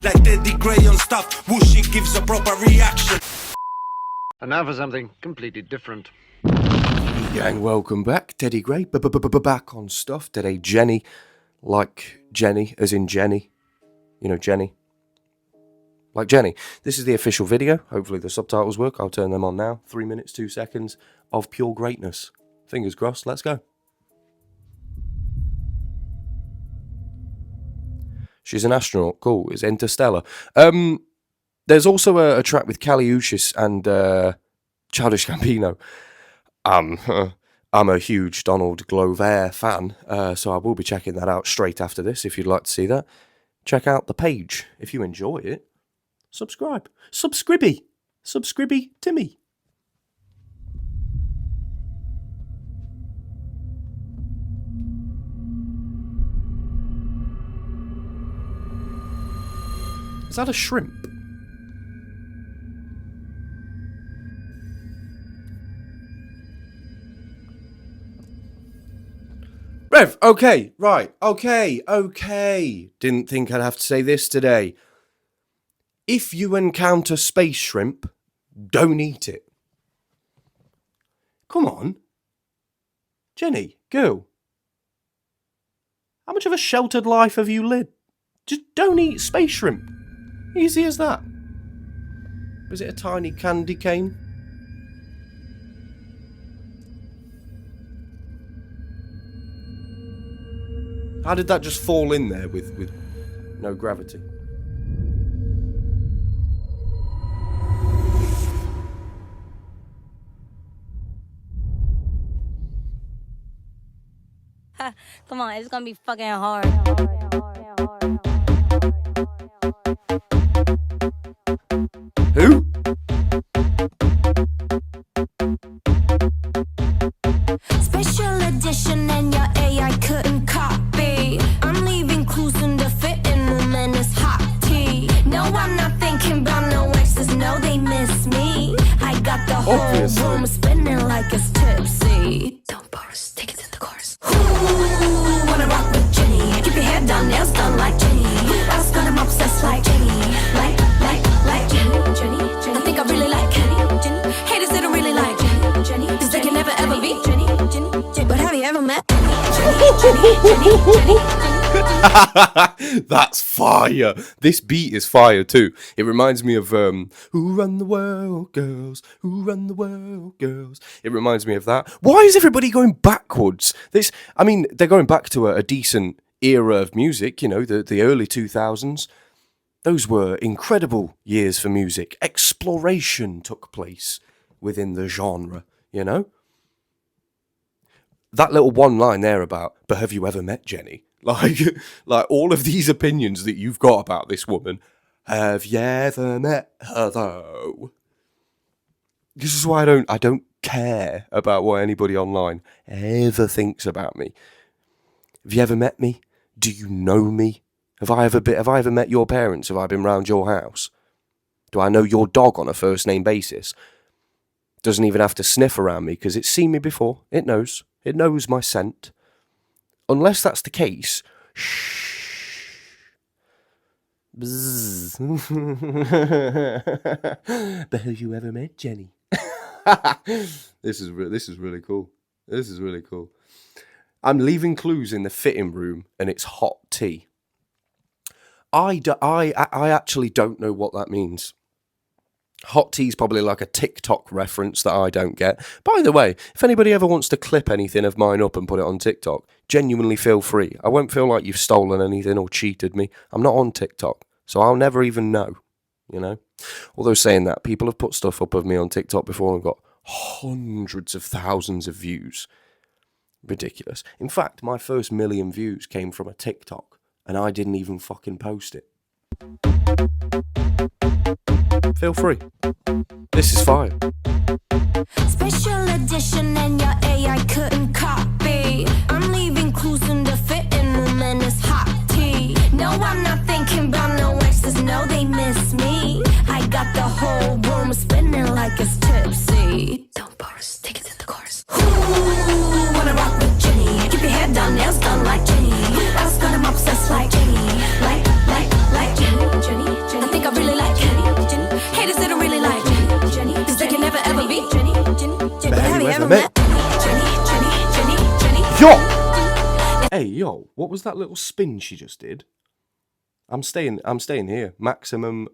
Like geddytrey on stuff, whooshing gives a proper reaction. And now for something completely different. Gang, welcome back. geddytrey, back on stuff. Today, Jennie, like Jennie, as in Jennie. You know, Jennie. Like Jennie. This is the official video. Hopefully the subtitles work. I'll turn them on now. 3 minutes, 2 seconds of pure greatness. Fingers crossed, let's go. She's an astronaut. Cool. It's interstellar. There's also a track with Kali Uchis and Childish Gambino. I'm a huge Donald Glover fan, so I will be checking that out straight after this. If you'd like to see that, check out the page. If you enjoy it, subscribe. Subscribby to me. Is that a shrimp? Rev, okay, right, okay. Didn't think I'd have to say this today. If you encounter space shrimp, don't eat it. Come on. Jennie, girl. How much of a sheltered life have you lived? Just don't eat space shrimp. Easy as that. Was it a tiny candy cane? How did that just fall in there with no gravity? Come on, it's gonna be fucking hard. Who? Special edition and your AI couldn't copy. I'm leaving clues in the fitting room and it's hot tea. No, I'm not thinking about no exes, no, they miss me. I got the Obviously. whole room spinning like it's tipsy. Don't burst, take it to the chorus. Ooh, wanna rock with Jennie. Keep your head down, nails done like Jennie. Who else got him obsessed like Jennie? Like Jennie. I think I really like Jennie. Haters that don't really like Jennie. Cause they can never ever be Jennie. But have you ever met Jennie? That's fire. This beat is fire too. It reminds me of Who Run the World, Girls? Who Run the World, Girls? It reminds me of that. Why is everybody going backwards? They're going back to a decent era of music, you know, the early 2000s. Those were incredible years for music. Exploration took place within the genre, you know? That little one line there about, but have you ever met Jennie? Like all of these opinions that you've got about this woman, have you ever met her though? This is why I don't care about what anybody online ever thinks about me. Have you ever met me? Do you know me? Have I ever met your parents? Have I been round your house? Do I know your dog on a first name basis? Doesn't even have to sniff around me because it's seen me before. It knows. It knows my scent. Unless that's the case, shh. Bzzz. But have you ever met Jennie? This is really cool. This is really cool. I'm leaving clues in the fitting room, and it's hot tea. I actually don't know what that means. Hot tea's probably like a TikTok reference that I don't get. By the way, if anybody ever wants to clip anything of mine up and put it on TikTok, genuinely feel free. I won't feel like you've stolen anything or cheated me. I'm not on TikTok, so I'll never even know, you know? Although saying that, people have put stuff up of me on TikTok before and got hundreds of thousands of views. Ridiculous. In fact, my first 1 million views came from a TikTok, and I didn't even fucking post it. Feel free. This is fire. Special edition and your AI couldn't copy. I'm leaving clues in the fitting room and it's hot tea. No, I'm not thinking about no exes, no, they miss me. I got the whole room spinning like it's tipsy. Don't burst, take it to the chorus. Ooh, wanna rock with Jennie. Keep your head down, nails done like Jennie. Who else got him obsessed like Jennie? Like Jennie. Hey, yo, what was that little spin she just did? I'm staying here. Maximum.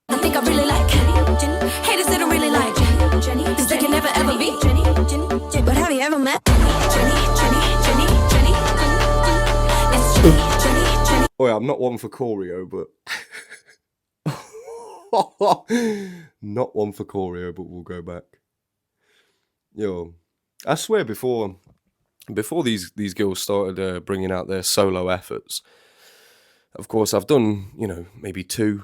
I think I really like Jenny. Haters they don't really like Jenny. Cause they can never ever be Jenny. But have you ever met Jenny? It's Jenny. Oh yeah, I'm not one for choreo, but not one for choreo, but we'll go back. Yo, I swear before these girls started bringing out their solo efforts, of course I've done, maybe 2,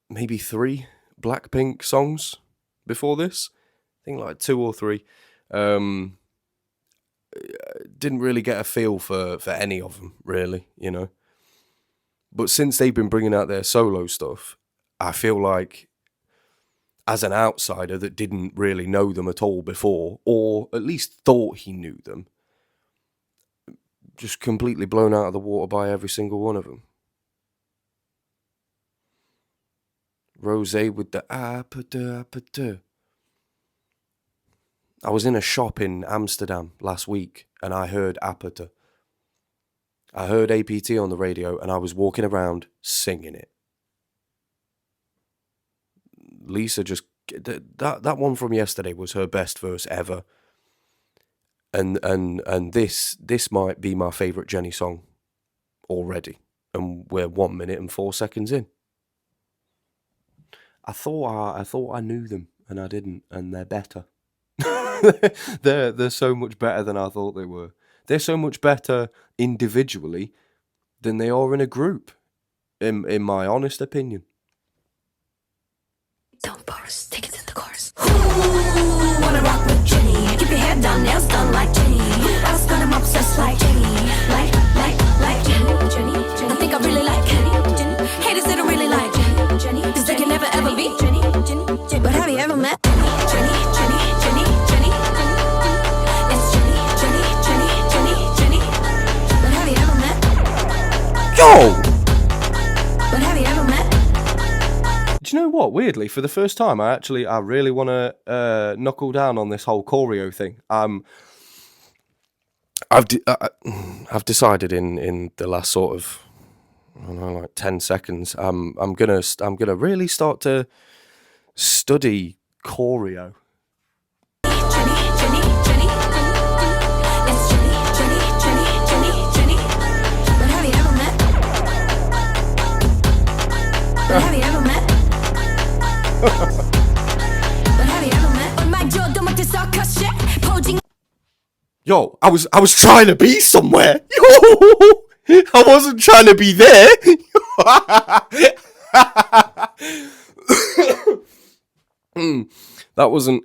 maybe 3 Blackpink songs before this. I think like 2 or 3. Didn't really get a feel for any of them, really, But since they've been bringing out their solo stuff, I feel like, as an outsider that didn't really know them at all before, or at least thought he knew them, just completely blown out of the water by every single one of them. Rosé with the apata. I was in a shop in Amsterdam last week and I heard apata. I heard APT on the radio and I was walking around singing it. Lisa just... That one from yesterday was her best verse ever. And this might be my favourite Jennie song already. And we're 1 minute and 4 seconds in. I thought I knew them and I didn't, and they're better. They're so much better than I thought they were. They're so much better individually than they are in a group, in my honest opinion. Don't pause, take it in the chorus. Ooh, wanna rock with Jenny. Keep your head down, nails done like Jenny. I was I'm obsessed like Jenny. Like Jenny. I think I really like Jenny. Haters they don't really like Jenny. Cause they can never ever be Jenny. But have you ever met Jenny? It's Jenny. But have you ever met? Yo! But have you ever met? Do you know what? Weirdly, for the first time, I really want to knuckle down on this whole choreo thing. I've decided in the last sort of, I don't know, like 10 seconds, I'm gonna really start to study choreo. Jenny. It's Jenny. But have you ever met? But have you ever met? But have you ever met? 얼마 줘도 못해 circus shit. Posing. Yo, I was trying to be somewhere. Yo, I wasn't trying to be there. That wasn't.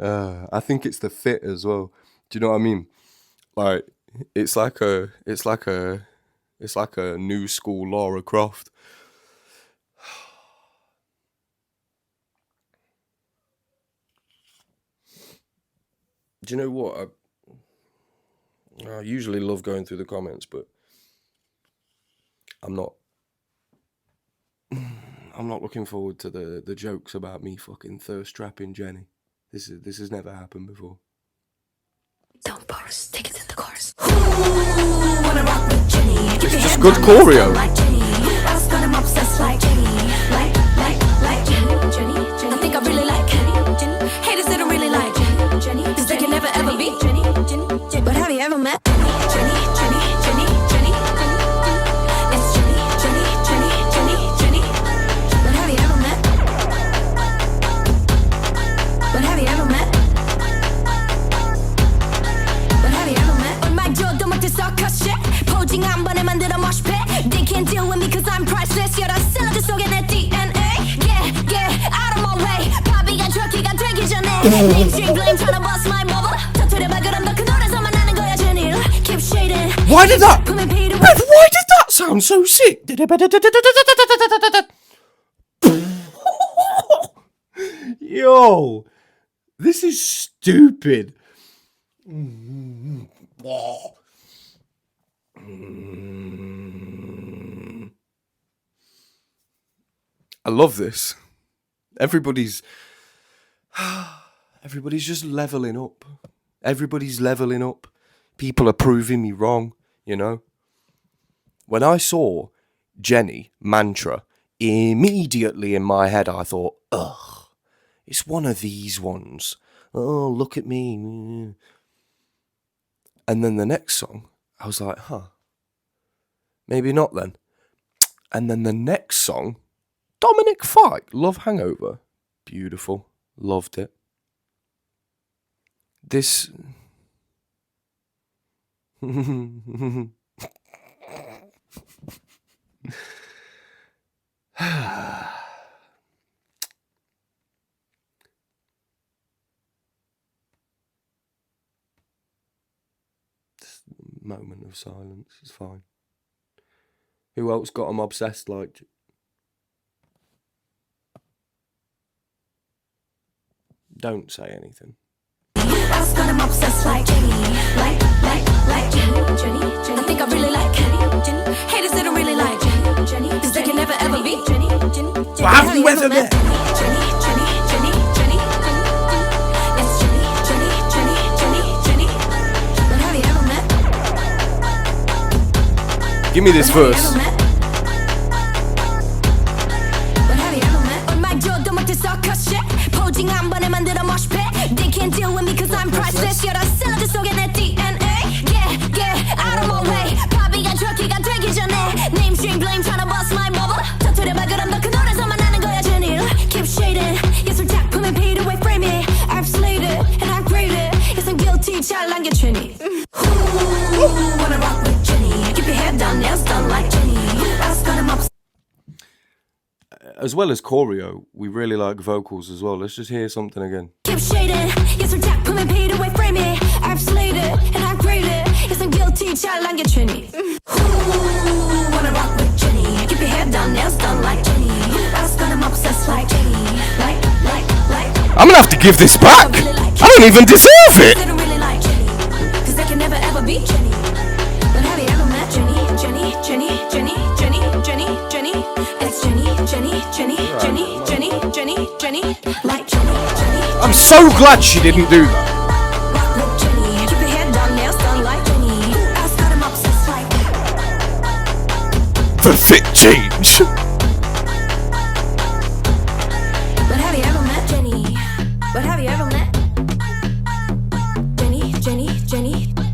I think it's the fit as well. Do you know what I mean? Like it's like a new school Laura Croft. Do you know what? I usually love going through the comments, but I'm not looking forward to the jokes about me fucking thirst trapping Jennie. This has never happened before. Don't pause, take it in the chorus. Ooh, wanna rock with Jenny. It's just good choreo. Like Jenny. I was I'm obsessed like Jenny. Like Jenny. I think I really like Jenny. Haters they don't really like Jenny. Cause they can never ever be Jenny. But have you ever met Jenny? It's Jenny. But have you ever met? But have you ever met? But have you ever met? 얼마 줘도 못해 circus shit. Posing 한 번에 만들어 mosh pit. They can't deal with me cause I'm priceless. 여러 샐러드 속에 내 DNA. Get out of my way. 바비가 트럭키가 되기 전에. Mainstream blame처럼 bust my bubble. 터뜨려봐 그럼 너 그 노래서만 하는 거야 Jenny. Keep shading. Why did that sound so sick? Yo, this is stupid. I love this. Everybody's Everybody's just leveling up. Everybody's leveling up. People are proving me wrong, you know. When I saw Jennie Mantra, immediately in my head I thought, ugh, it's one of these ones. Oh, look at me. And then the next song, I was like, maybe not then. And then the next song, Dominic Fike, Love Hangover. Beautiful. Loved it. This... Moment of silence is fine. Who else got them obsessed like? Don't say anything. Else got him obsessed like Jennie. Like Jennie. I think I really like Jennie. Haters they don't really like Jennie. Cause they can never ever be Jennie. So have you ever met? Jennie. It's Jennie. But have you ever met? Give me this verse. 포징 한 번에 만들어 mosh pit. They can't deal with me cause I'm priceless. 여러 샐러드 속에 내 DNA. Yeah, out of my way. 바비가 트럭키가 되기 전에 Namestream blame tryna bust my bubble. 터뜨려봐 그럼 너 그 노래서만 하는 거야 Jennie. Keep shading. 예술 작품에 beat away frame it. I've slayed it and I grade it. Yes I'm guilty 잘 남겨 Jennie. Who wanna rock with Jennie? Keep your head down, nails done like Jennie. Else got him up. As well as choreo, we really like vocals as well. Let's just hear something again. Keep shading. Yes, I'm jack, put me paid away, frame it. I've slayed it and I grade it. Yes, I'm guilty, 잘 남겨 Jennie. Who wanna rock with Jennie? Keep your head down, nails done like Jennie. Else got him obsessed like Jennie. Like. I'm gonna have to give this back. I don't even deserve it. They don't really like Jennie. Cause they can never ever be Jennie. But have you ever met Jennie? It's Jennie. Like Jennie. I'm so glad she didn't do that. Rock with Jennie. Keep your head down, nails done like Jennie. Who else got him obsessed like? The fit change. But have you ever met Jennie? But have you ever met Jennie?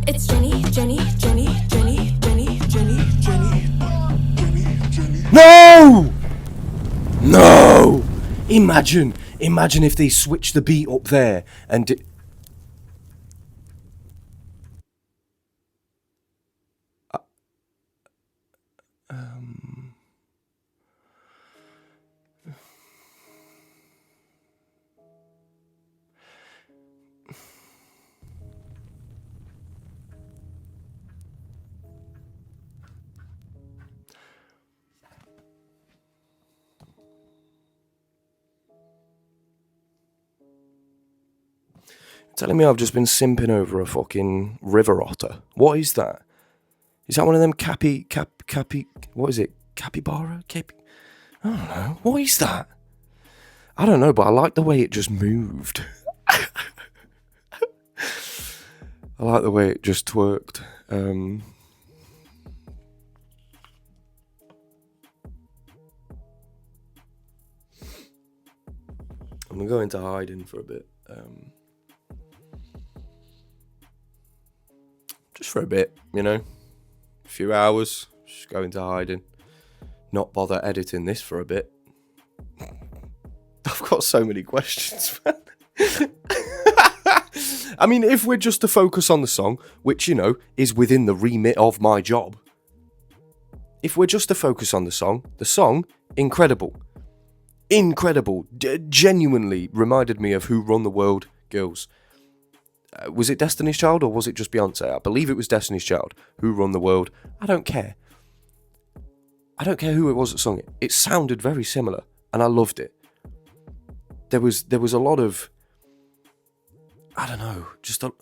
It's Jennie. No! Imagine if they switched the beat up there and telling me I've just been simping over a fucking river otter. What is that? Is that one of them what is it? Capybara? I don't know. What is that? I don't know, but I like the way it just moved. I like the way it just twerked. I'm gonna go into hiding for a bit. Just for a bit, you know. A few hours, just go into hiding. Not bother editing this for a bit. I've got so many questions, man. I mean, if we're just to focus on the song, which, you know, is within the remit of my job. If we're just to focus on the song, incredible. Incredible. Genuinely reminded me of Who Run the World Girls. Was it Destiny's Child or was it just Beyonce? I believe it was Destiny's Child. Who Run the World? I don't care. I don't care who it was that sung it. It sounded very similar, and I loved it. There was a lot of, I don't know, just a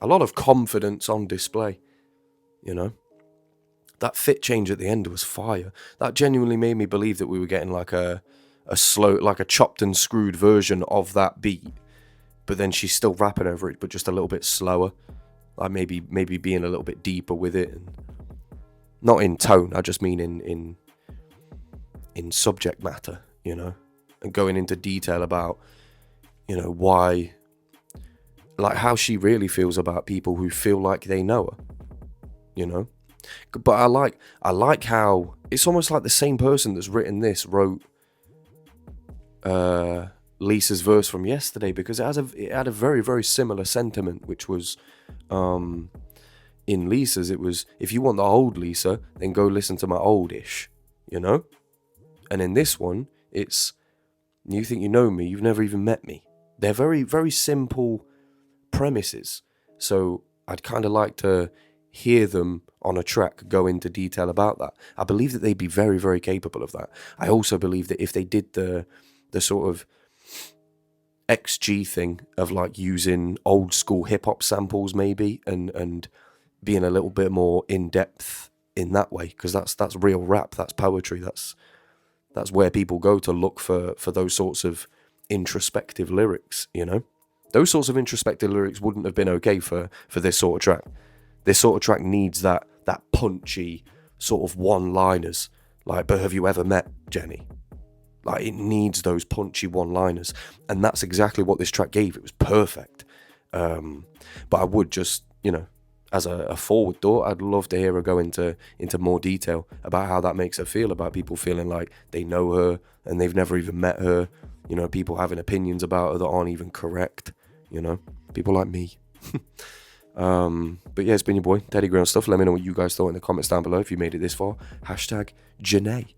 lot of confidence on display, you know. That fit change at the end was fire. That genuinely made me believe that we were getting like a slow, like a chopped and screwed version of that beat, but then she's still rapping over it, but just a little bit slower. Like maybe being a little bit deeper with it, and not in tone. I just mean in subject matter, you know, and going into detail about, you know, why, like how she really feels about people who feel like they know her, you know. But I like how it's almost like the same person that's written this wrote Lisa's verse from yesterday, because it had a very, very similar sentiment, which was in Lisa's, it was, if you want the old Lisa, then go listen to my oldish, you know. And in this one, it's, you think you know me, you've never even met me. They're very, very simple premises, so I'd kind of like to hear them on a track go into detail about that. I believe that they'd be very, very capable of that. I also believe that if they did the sort of XG thing of like using old school hip hop samples maybe, and being a little bit more in depth in that way, because that's real rap, that's poetry, that's where people go to look for those sorts of introspective lyrics, you know. Those sorts of introspective lyrics wouldn't have been okay for this sort of track. This sort of track needs that punchy sort of one-liners, like, but have you ever met Jennie? Like, it needs those punchy one-liners, and that's exactly what this track gave. It was perfect. But I would just, you know, as a forward thought, I'd love to hear her go into more detail about how that makes her feel, about people feeling like they know her and they've never even met her, you know, people having opinions about her that aren't even correct, you know, people like me. But yeah, it's been your boy, Teddy Ground Stuff. Let me know what you guys thought in the comments down below if you made it this far. #Jennie.